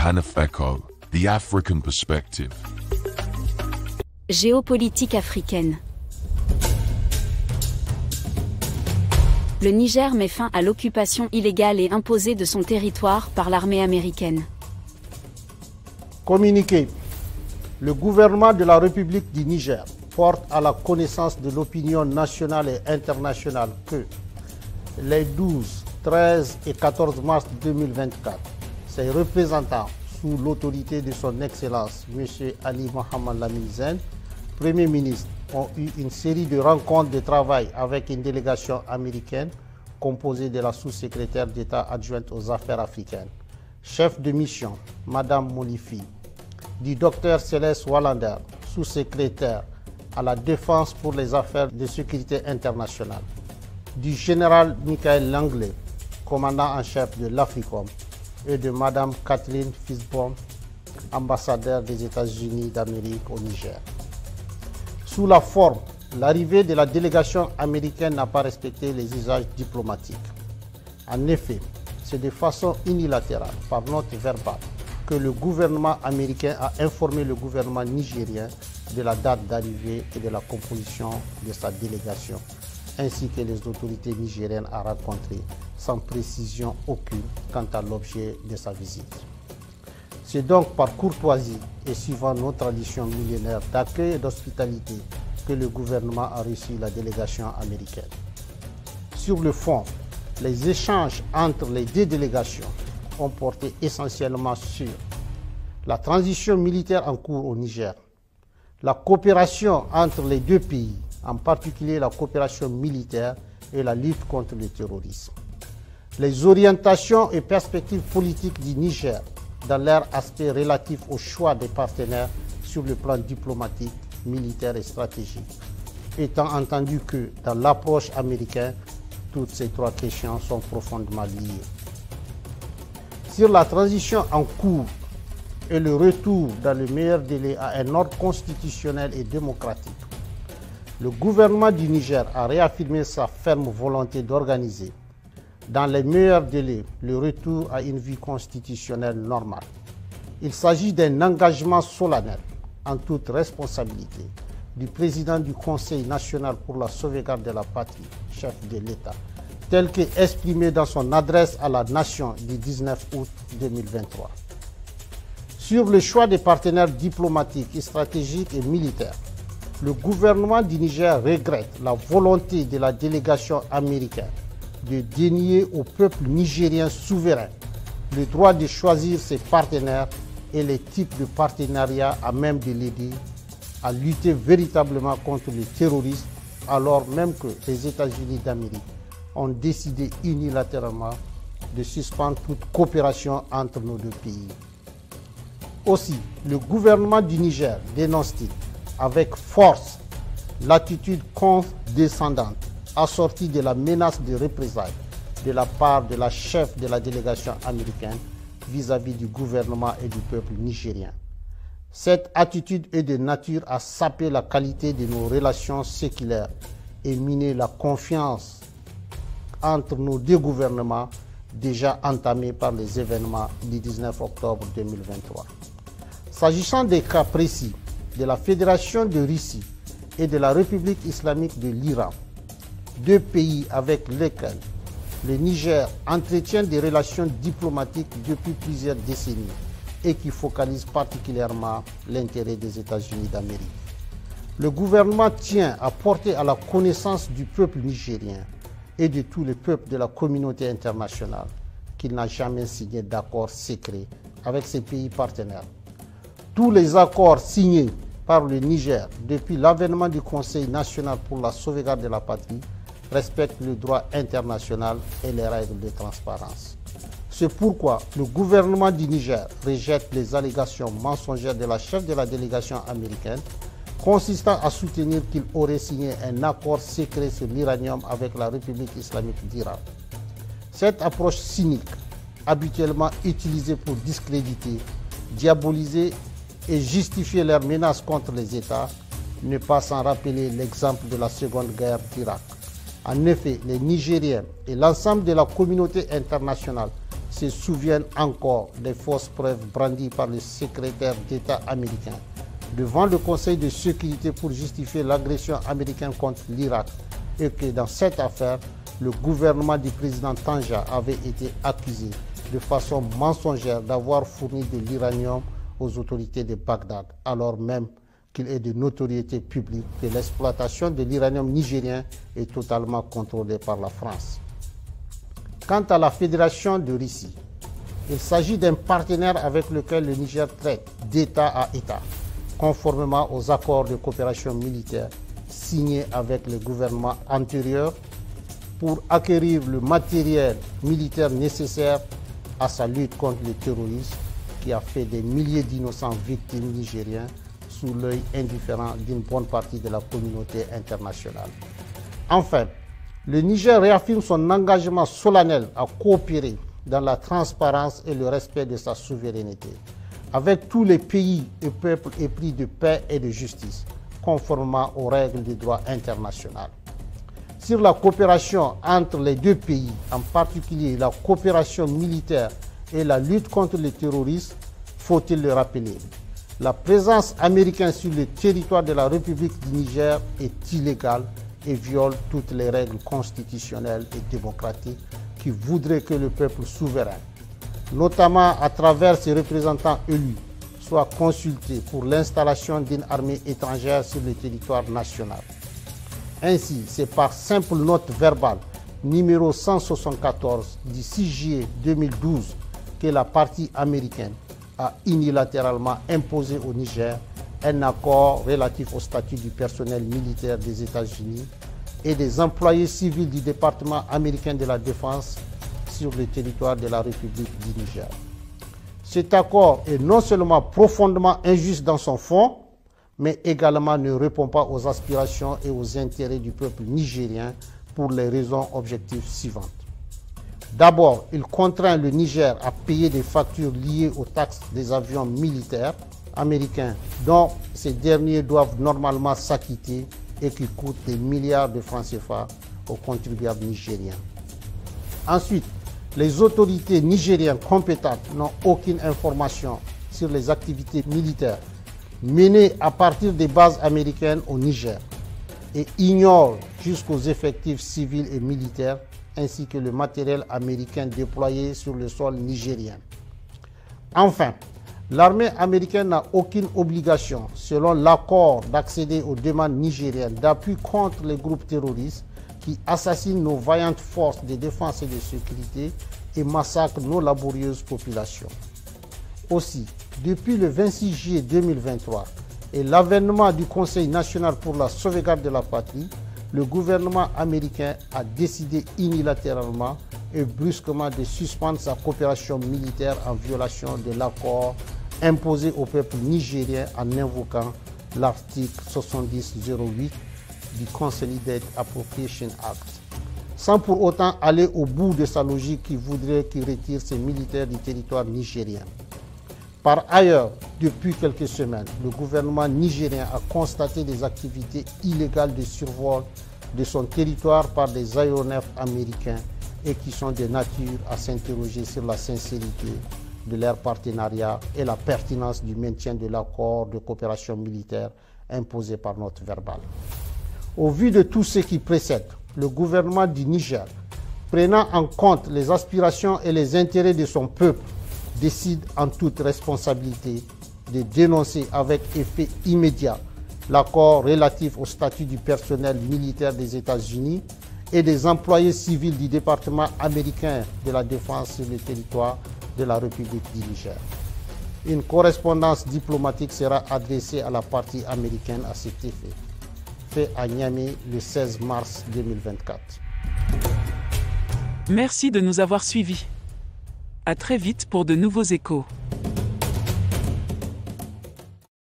Hanafeko, the African perspective. Géopolitique africaine. Le Niger met fin à l'occupation illégale et imposée de son territoire par l'armée américaine. Communiqué. Le gouvernement de la République du Niger porte à la connaissance de l'opinion nationale et internationale que les 12, 13 et 14 mars 2024, ses représentants, sous l'autorité de son Excellence, M. Ali Mohamed Lamine Zain, Premier ministre, ont eu une série de rencontres de travail avec une délégation américaine composée de la sous-secrétaire d'État adjointe aux affaires africaines, chef de mission, Mme Molifi, du Dr Céleste Wallander, sous-secrétaire à la défense pour les affaires de sécurité internationale, du général Michael Langley, commandant en chef de l'Africom, et de Mme Kathleen Fisbon, ambassadeur des États-Unis d'Amérique au Niger. Sous la forme, l'arrivée de la délégation américaine n'a pas respecté les usages diplomatiques. En effet, c'est de façon unilatérale, par note verbale, que le gouvernement américain a informé le gouvernement nigérien de la date d'arrivée et de la composition de sa délégation, ainsi que les autorités nigériennes à rencontrer, sans précision aucune quant à l'objet de sa visite. C'est donc par courtoisie et suivant nos traditions millénaires d'accueil et d'hospitalité que le gouvernement a reçu la délégation américaine. Sur le fond, les échanges entre les deux délégations ont porté essentiellement sur la transition militaire en cours au Niger, la coopération entre les deux pays, en particulier la coopération militaire et la lutte contre le terrorisme, les orientations et perspectives politiques du Niger dans leur aspect relatif au choix des partenaires sur le plan diplomatique, militaire et stratégique, étant entendu que dans l'approche américaine, toutes ces trois questions sont profondément liées. Sur la transition en cours et le retour dans le meilleur délai à un ordre constitutionnel et démocratique, le gouvernement du Niger a réaffirmé sa ferme volonté d'organiser, dans les meilleurs délais, le retour à une vie constitutionnelle normale. Il s'agit d'un engagement solennel, en toute responsabilité, du président du Conseil national pour la sauvegarde de la patrie, chef de l'État, tel qu'exprimé dans son adresse à la nation du 19 août 2023. Sur le choix des partenaires diplomatiques, stratégiques et militaires, le gouvernement du Niger regrette la volonté de la délégation américaine de dénier au peuple nigérien souverain le droit de choisir ses partenaires et les types de partenariats à même de l'aider à lutter véritablement contre le terrorisme, alors même que les États-Unis d'Amérique ont décidé unilatéralement de suspendre toute coopération entre nos deux pays. Aussi, le gouvernement du Niger dénonce-t-il avec force l'attitude condescendante assortie de la menace de représailles de la part de la chef de la délégation américaine vis-à-vis du gouvernement et du peuple nigérien. Cette attitude est de nature à saper la qualité de nos relations séculaires et miner la confiance entre nos deux gouvernements déjà entamés par les événements du 19 octobre 2023. S'agissant des cas précis de la Fédération de Russie et de la République islamique de l'Iran, deux pays avec lesquels le Niger entretient des relations diplomatiques depuis plusieurs décennies et qui focalisent particulièrement l'intérêt des États-Unis d'Amérique. Le gouvernement tient à porter à la connaissance du peuple nigérien et de tous les peuples de la communauté internationale qu'il n'a jamais signé d'accord secret avec ses pays partenaires. Tous les accords signés par le Niger depuis l'avènement du Conseil national pour la sauvegarde de la patrie respectent le droit international et les règles de transparence. C'est pourquoi le gouvernement du Niger rejette les allégations mensongères de la chef de la délégation américaine consistant à soutenir qu'il aurait signé un accord secret sur l'uranium avec la République islamique d'Iran. Cette approche cynique, habituellement utilisée pour discréditer, diaboliser et justifier leurs menaces contre les États, ne pas sans rappeler l'exemple de la Seconde Guerre d'Irak. En effet, les Nigériens et l'ensemble de la communauté internationale se souviennent encore des fausses preuves brandies par le secrétaire d'État américain devant le Conseil de sécurité pour justifier l'agression américaine contre l'Irak et que dans cette affaire, le gouvernement du président Tanja avait été accusé de façon mensongère d'avoir fourni de l'uranium aux autorités de Bagdad, alors même qu'il est de notoriété publique que l'exploitation de l'uranium nigérien est totalement contrôlée par la France. Quant à la Fédération de Russie, il s'agit d'un partenaire avec lequel le Niger traite d'État à État, conformément aux accords de coopération militaire signés avec le gouvernement antérieur pour acquérir le matériel militaire nécessaire à sa lutte contre le terrorisme qui a fait des milliers d'innocents victimes nigériens sous l'œil indifférent d'une bonne partie de la communauté internationale. Enfin, le Niger réaffirme son engagement solennel à coopérer dans la transparence et le respect de sa souveraineté avec tous les pays et peuples épris de paix et de justice, conformément aux règles du droit international. Sur la coopération entre les deux pays, en particulier la coopération militaire et la lutte contre le terrorisme, faut-il le rappeler, la présence américaine sur le territoire de la République du Niger est illégale et viole toutes les règles constitutionnelles et démocratiques qui voudraient que le peuple souverain, notamment à travers ses représentants élus, soit consulté pour l'installation d'une armée étrangère sur le territoire national. Ainsi, c'est par simple note verbale numéro 174 du 6 juillet 2012 que la partie américaine a unilatéralement imposé au Niger un accord relatif au statut du personnel militaire des États-Unis et des employés civils du département américain de la Défense sur le territoire de la République du Niger. Cet accord est non seulement profondément injuste dans son fond, mais également ne répond pas aux aspirations et aux intérêts du peuple nigérien pour les raisons objectives suivantes. D'abord, il contraint le Niger à payer des factures liées aux taxes des avions militaires américains dont ces derniers doivent normalement s'acquitter et qui coûtent des milliards de francs CFA aux contribuables nigériens. Ensuite, les autorités nigériennes compétentes n'ont aucune information sur les activités militaires menées à partir des bases américaines au Niger et ignorent jusqu'aux effectifs civils et militaires ainsi que le matériel américain déployé sur le sol nigérien. Enfin, l'armée américaine n'a aucune obligation, selon l'accord, d'accéder aux demandes nigériennes d'appui contre les groupes terroristes qui assassinent nos vaillantes forces de défense et de sécurité et massacrent nos laborieuses populations. Aussi, depuis le 26 juillet 2023 et l'avènement du Conseil national pour la sauvegarde de la patrie, le gouvernement américain a décidé unilatéralement et brusquement de suspendre sa coopération militaire en violation de l'accord imposé au peuple nigérien en invoquant l'article 7008 du Consolidated Appropriation Act, sans pour autant aller au bout de sa logique qui voudrait qu'il retire ses militaires du territoire nigérien. Par ailleurs, depuis quelques semaines, le gouvernement nigérien a constaté des activités illégales de survol de son territoire par des aéronefs américains et qui sont de nature à s'interroger sur la sincérité de leur partenariat et la pertinence du maintien de l'accord de coopération militaire imposé par note verbale. Au vu de tout ce qui précède, le gouvernement du Niger, prenant en compte les aspirations et les intérêts de son peuple, décide en toute responsabilité de dénoncer avec effet immédiat l'accord relatif au statut du personnel militaire des États-Unis et des employés civils du département américain de la Défense sur le territoire de la République du Niger. Une correspondance diplomatique sera adressée à la partie américaine à cet effet, fait à Niamey le 16 mars 2024. Merci de nous avoir suivis. À très vite pour de nouveaux échos.